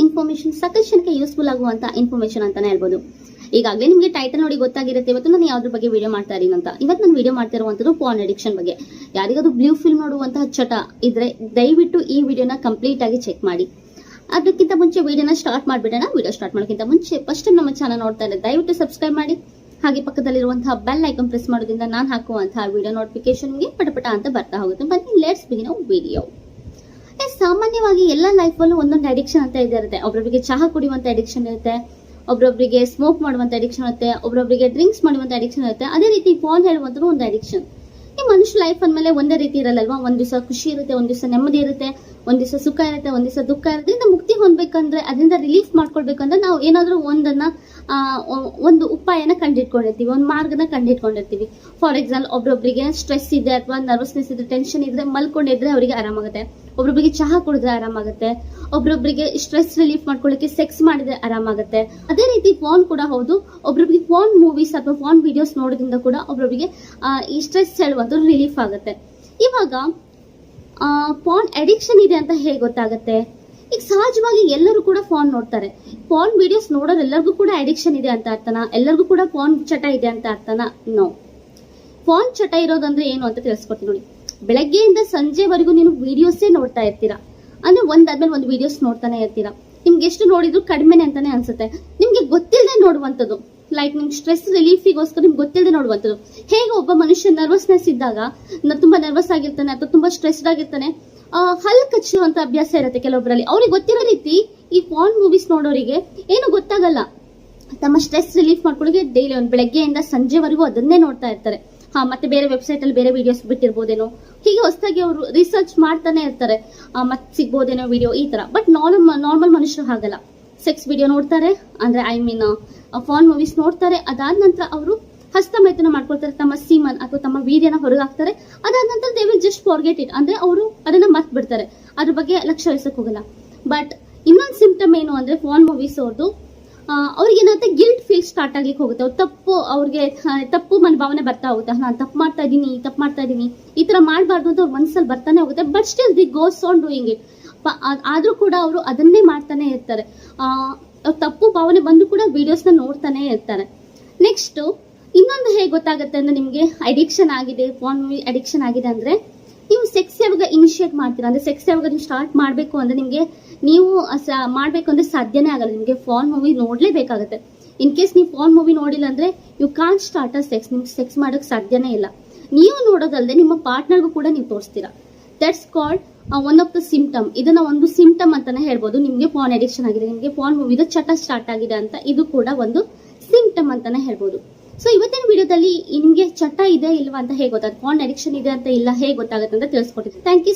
Information ಸಾಕಷ್ಟು ಜನಕ್ಕೆ useful ಆಗುವಂತ ಇನ್ಫಾರ್ಮೇಶನ್ ಅಂತಾನೆ ಹೇಳ್ಬೋದು. ಈಗಾಗಲೇ ನಿಮಗೆ ಟೈಟಲ್ ನೋಡಿ ಗೊತ್ತಾಗಿರುತ್ತೆ ಇವತ್ತು ನಾನು ಯಾವ್ದ್ರ ಬಗ್ಗೆ ವಿಡಿಯೋ ಮಾಡ್ತಾ ಇದೀನಿ ಅಂತ. ಇವತ್ತು ನಾನು ವಿಡಿಯೋ ಮಾಡ್ತಾ ಇರುವಂತದ್ದು ಪಾರ್ನ್ ಅಡಿಕ್ಷನ್ ಬಗ್ಗೆ. ಯಾರಿಗಾದ್ರೂ ಬ್ಲೂ ಫಿಲ್ಮ್ ನೋಡುವಂತಹ ಚಟ ಇದ್ರೆ ದಯವಿಟ್ಟು ಈ ವಿಡಿಯೋನ ಕಂಪ್ಲೀಟ್ ಆಗಿ ಚೆಕ್ ಮಾಡಿ. ಅದಕ್ಕಿಂತ ಮುಂಚೆ ವಿಡಿಯೋನ ಸ್ಟಾರ್ಟ್ ಮಾಡ್ಬಿಡೋಣ. ವಿಡಿಯೋ ಸ್ಟಾರ್ಟ್ ಮಾಡೋಕ್ಕಿಂತ ಮುಂಚೆ ಫಸ್ಟ್ ನಮ್ಮ ಚಾನಲ್ ನೋಡ್ತಾ ಇದ್ರೆ ದಯವಿಟ್ಟು ಸಬ್ಸ್ಕ್ರೈಬ್ ಮಾಡಿ. ಹಾಗೆ ಪಕ್ಕದಲ್ಲಿರುವಂತಹ ಬೆಲ್ ಐಕಾನ್ ಪ್ರೆಸ್ ಮಾಡೋದ್ರಿಂದ ನಾನು ಹಾಕುವಂತಹ ವಿಡಿಯೋ ನೋಟಿಫಿಕೇಶನ್ಗೆ ಪಟಪಟ ಅಂತ ಬರ್ತಾ ಹೋಗುತ್ತೆ. ಬನ್ನಿ ಲೆಟ್ಸ್ ಬಿಗಿನ್ ಅವರ್ ವಿಡಿಯೋ. ಸಾಮಾನ್ಯವಾಗಿ ಎಲ್ಲ ಲೈಫ್ ಅಲ್ಲೂ ಒಂದೊಂದು ಅಡಿಕ್ಷನ್ ಅಂತ ಇರುತ್ತೆ. ಒಬ್ಬೊಬ್ಬರಿಗೆ ಚಹಾ ಕುಡಿಯುವಂತ ಅಡಿಕ್ಷನ್ ಇರುತ್ತೆ, ಒಬ್ಬೊಬ್ಬರಿಗೆ ಸ್ಮೋಕ್ ಮಾಡುವಂತ ಅಡಿಕ್ಷನ್ ಇರುತ್ತೆ, ಒಬ್ಬೊಬ್ಬರಿಗೆ ಡ್ರಿಂಕ್ಸ್ ಮಾಡುವಂತ ಅಡಿಕ್ಷನ್ ಇರುತ್ತೆ. ಅದೇ ರೀತಿ ಫೋನ್ ಹೇಳುವಂತದ್ದು ಒಂದು ಅಡಿಕ್ಷನ್. ಈ ಮನುಷ್ಯ ಲೈಫ್ ಅಂದ್ಮೇಲೆ ಒಂದೇ ರೀತಿ ಇರಲ್ಲಲ್ವಾ. ಒಂದ್ ದಿವಸ ಖುಷಿ ಇರುತ್ತೆ, ಒಂದ್ ದಿವಸ ನೆಮ್ಮದಿ ಇರುತ್ತೆ, ಒಂದ್ ದಿವಸ ಸುಖ ಇರುತ್ತೆ, ಒಂದ್ ದಿವಸ ದುಃಖ ಇರುತ್ತೆ. ಇದರಿಂದ ಮುಕ್ತಿ ಹೊಂದಬೇಕಂದ್ರೆ, ಅದರಿಂದ ರಿಲೀಫ್ ಮಾಡ್ಕೊಳ್ಬೇಕಂದ್ರೆ ನಾವು ಏನಾದ್ರೂ ಒಂದು ಉಪಾಯನ ಕಂಡಿಟ್ಕೊಂಡಿರ್ತೀವಿ, ಒಂದು ಮಾರ್ಗನ ಕಂಡಿಟ್ಕೊಂಡಿರ್ತೀವಿ. ಫಾರ್ ಎಕ್ಸಾಂಪಲ್ ಒಬ್ಬೊಬ್ಬರಿಗೆ ಸ್ಟ್ರೆಸ್ ಇದೆ ಅಥವಾ ನರ್ವಸ್ನೆಸ್ ಇದೆ, ಟೆನ್ಷನ್ ಇದ್ರೆ ಮಲ್ಕೊಂಡಿದ್ರೆ ಅವರಿಗೆ ಆರಾಮಾಗುತ್ತೆ. ಒಬ್ಬೊಬ್ಬರಿಗೆ ಚಹಾ ಕುಡಿದ್ರೆ ಆರಾಮಾಗುತ್ತೆ, ಒಬ್ಬೊಬ್ಬರಿಗೆ ಸ್ಟ್ರೆಸ್ ರಿಲೀಫ್ ಮಾಡ್ಕೊಳ್ಳಿಕ್ಕೆ ಸೆಕ್ಸ್ ಮಾಡಿದ್ರೆ ಆರಾಮಾಗುತ್ತೆ. ಅದೇ ರೀತಿ ಫೋನ್ ಕೂಡ ಹೌದು. ಒಬ್ಬೊಬ್ಬರಿಗೆ ಫೋನ್ ಮೂವೀಸ್ ಅಥವಾ ಫೋನ್ ವಿಡಿಯೋಸ್ ನೋಡೋದ್ರಿಂದ ಕೂಡ ಒಬ್ಬೊಬ್ಬರಿಗೆ ಈ ಸ್ಟ್ರೆಸ್ ಹೇಳುವಂಥದ್ದು ರಿಲೀಫ್ ಆಗುತ್ತೆ. ಇವಾಗ ಫೋನ್ ಅಡಿಕ್ಷನ್ ಇದೆ ಅಂತ ಹೇಗೆ ಗೊತ್ತಾಗುತ್ತೆ? ಈಗ ಸಹಜವಾಗಿ ಎಲ್ಲರೂ ಕೂಡ ಫೋನ್ ನೋಡ್ತಾರೆ. ಫೋನ್ ವಿಡಿಯೋಸ್ ನೋಡೋರು ಎಲ್ಲರಿಗೂ ಕೂಡ ಅಡಿಕ್ಷನ್ ಇದೆ ಅಂತ ಅರ್ಥನಾ? ಎಲ್ಲರಿಗೂ ಕೂಡ ಫೋನ್ ಚಟ ಇದೆ ಅಂತ ಅರ್ಥನಾ? ನೋ. ಫೋನ್ ಚಟ ಇರೋದಂದ್ರೆ ಏನು ಅಂತ ತಿಳಿಸ್ಕೊಡ್ತೀನಿ ನೋಡಿ. ಬೆಳಗ್ಗೆಯಿಂದ ಸಂಜೆವರೆಗೂ ನೀವು ವಿಡಿಯೋಸೇ ನೋಡ್ತಾ ಇರ್ತೀರಾ. ಅಂದ್ರೆ ಒಂದಾದ್ಮೇಲೆ ಒಂದು ವಿಡಿಯೋಸ್ ನೋಡ್ತಾನೆ ಇರ್ತೀರಾ. ನಿಮ್ಗೆ ಎಷ್ಟು ನೋಡಿದ್ರು ಕಡಿಮೆನೆ ಅಂತಾನೆ ಅನ್ಸುತ್ತೆ. ನಿಮ್ಗೆ ಗೊತ್ತಿಲ್ಲದೆ ನೋಡುವಂಥದ್ದು, ಲೈಕ್ ನಿಮ್ಗೆ ಸ್ಟ್ರೆಸ್ ರಿಲೀಫಿಗೋಸ್ಕರ ನಿಮ್ಗೆ ಗೊತ್ತಿಲ್ಲದೆ ನೋಡುವಂಥದ್ದು. ಹೇಗೆ ಒಬ್ಬ ಮನುಷ್ಯ ನರ್ವಸ್ನೆಸ್ ಇದ್ದಾಗ ತುಂಬಾ ನರ್ವಸ್ ಆಗಿರ್ತಾನೆ ಅಥವಾ ತುಂಬಾ ಸ್ಟ್ರೆಸ್ಡ್ ಆಗಿರ್ತಾನೆ, ಹಲ್ಲು ಕಚ್ಚುವಂತ ಅಭ್ಯಾಸ ಇರುತ್ತೆ ಕೆಲವೊಬ್ಬರಲ್ಲಿ. ಅವ್ರಿಗೆ ಗೊತ್ತಿರೋ ರೀತಿ ಈ ಫೋನ್ ಮೂವೀಸ್ ನೋಡೋರಿಗೆ ಏನು ಗೊತ್ತಾಗಲ್ಲ. ತಮ್ಮ ಸ್ಟ್ರೆಸ್ ರಿಲೀಫ್ ಮಾಡ್ಕೊಳ್ಳಿಕ್ಕೆ ಡೈಲಿ ಒಂದು ಬೆಳಗ್ಗೆಯಿಂದ ಸಂಜೆವರೆಗೂ ಅದನ್ನೇ ನೋಡ್ತಾ ಇರ್ತಾರೆ. ಮತ್ತೆ ಬೇರೆ ವೆಬ್ಸೈಟ್ ಅಲ್ಲಿ ಬೇರೆ ವಿಡಿಯೋಸ್ ಬಿಟ್ಟಿರ್ಬೋದೇನೋ, ಹೀಗೆ ಹೊಸದಾಗಿ ಅವರು ರಿಸರ್ಚ್ ಮಾಡ್ತಾನೆ ಇರ್ತಾರೆ, ಮತ್ತೆ ಸಿಗ್ಬೋದೇನೋ ವಿಡಿಯೋ ಈ ತರ. ಬಟ್ ನಾರ್ಮಲ್ ಮನುಷ್ಯರು ಹಾಗಲ್ಲ. ಸೆಕ್ಸ್ ವಿಡಿಯೋ ನೋಡ್ತಾರೆ, ಅಂದ್ರೆ ಫೋನ್ ಮೂವೀಸ್ ನೋಡ್ತಾರೆ. ಅದಾದ ನಂತರ ಅವರು ಹಸ್ತಮೈಥುನ ಮಾಡ್ಕೊಳ್ತಾರೆ, ತಮ್ಮ ಸೀಮನ್ ಅಥವಾ ತಮ್ಮ ವೀರ್ಯನ ಹೊರಗೆ ಹಾಕ್ತಾರೆ. ಅದಾದ ನಂತರ they will just forget it, ಅಂದ್ರೆ ಅವರು ಅದನ್ನ ಮರ್ತ್ ಬಿಡ್ತಾರೆ, ಅದ್ರ ಬಗ್ಗೆ ಲಕ್ಷ್ಯ ವಹಿಸಕ್ ಹೋಗಲ್ಲ. ಬಟ್ ಇನ್ನೊಂದು ಸಿಂಪ್ಟಮ್ ಏನು ಅಂದ್ರೆ ಫೋನ್ ಮೂವೀಸ್ ಅವ್ರದ್ದು ಅವ್ರಿಗೆ ಏನಾಗುತ್ತೆ, ಗಿಲ್ಟ್ ಫೀಲ್ ಸ್ಟಾರ್ಟ್ ಆಗ್ಲಿಕ್ಕೆ ಹೋಗುತ್ತೆ. ಅವ್ರಿಗೆ ತಪ್ಪು ಮನೋಭಾವನೆ ಬರ್ತಾ ಹೋಗುತ್ತೆ. ನಾನು ತಪ್ಪು ಮಾಡ್ತಾ ಇದೀನಿ, ಈ ತರ ಮಾಡಬಾರ್ದು ಅಂತ ಅವ್ರ ಮನಸ್ಸಲ್ಲಿ ಬರ್ತಾನೆ ಹೋಗುತ್ತೆ. But still the goes on doing it. ಆದ್ರೂ ಕೂಡ ಅವರು ಅದನ್ನೇ ಮಾಡ್ತಾನೆ ಇರ್ತಾರೆ. ತಪ್ಪು ಭಾವನೆ ಬಂದು ಕೂಡ ವಿಡಿಯೋಸ್ ನ ನೋಡ್ತಾನೆ ಇರ್ತಾರೆ. ನೆಕ್ಸ್ಟ್ ಇನ್ನೊಂದು ಹೇಗೆ ಗೊತ್ತಾಗುತ್ತೆ ಅಂದ್ರೆ ನಿಮ್ಗೆ ಅಡಿಕ್ಷನ್ ಆಗಿದೆ, ಫೋನ್ ಅಡಿಕ್ಷನ್ ಆಗಿದೆ ಅಂದ್ರೆ ನೀವು ಸೆಕ್ಸ್ ಯಾವಾಗ ಇನಿಷಿಯೇಟ್ ಮಾಡ್ತೀರಾ, ಅಂದ್ರೆ ಸೆಕ್ಸ್ ಯಾವಾಗ ನೀವು ಸ್ಟಾರ್ಟ್ ಮಾಡ್ಬೇಕು ಅಂದ್ರೆ ನಿಮ್ಗೆ ನೀವು ಮಾಡ್ಬೇಕು ಅಂದ್ರೆ ಸಾಧ್ಯನೇ ಆಗಲ್ಲ. ನಿಮ್ಗೆ ಫೋನ್ ಮೂವಿ ನೋಡ್ಲೇಬೇಕಾಗುತ್ತೆ. ಇನ್ ಕೇಸ್ ನೀವು ಫೋನ್ ಮೂವಿ ನೋಡಿಲ್ಲ ಅಂದ್ರೆ you can't start a sex. ನಿಮ್ಗೆ ಸೆಕ್ಸ್ ಮಾಡೋಕೆ ಸಾಧ್ಯನೇ ಇಲ್ಲ. ನೀವು ನೋಡೋದಲ್ಲದೆ ನಿಮ್ಮ ಪಾರ್ಟ್ನರ್ಗೂ ಕೂಡ ನೀವು ತೋರಿಸ್ತೀರಾ. That's called one of the symptom. ಇದನ್ನ ಒಂದು ಸಿಂಪ್ಟಮ್ ಅಂತಾನೆ ಹೇಳ್ಬೋದು. ನಿಮ್ಗೆ ಫೋನ್ ಅಡಿಕ್ಷನ್ ಆಗಿದೆ, ನಿಮ್ಗೆ ಫೋನ್ ಮೂವಿದ ಚಟ ಸ್ಟಾರ್ಟ್ ಆಗಿದೆ ಅಂತ, ಇದು ಕೂಡ ಒಂದು ಸಿಂಪ್ಟಮ್ ಅಂತಾನೆ ಹೇಳ್ಬೋದು. ಸೊ ಇವತ್ತಿನ ವಿಡಿಯೋದಲ್ಲಿ ನಿಮ್ಗೆ ಚಟ ಇದೆ ಇಲ್ವಾ ಅಂತ ಹೇಗೆ ಗೊತ್ತಾಗುತ್ತೆ, ಫೋನ್ ಅಡಿಕ್ಷನ್ ಇದೆ ಅಂತ ಇಲ್ಲ ಹೇಗೆ ಗೊತ್ತಾಗುತ್ತೆ ಅಂತ ತಿಳಿಸ್ಕೊಟ್ಟಿದ್ದೀನಿ. Thank you.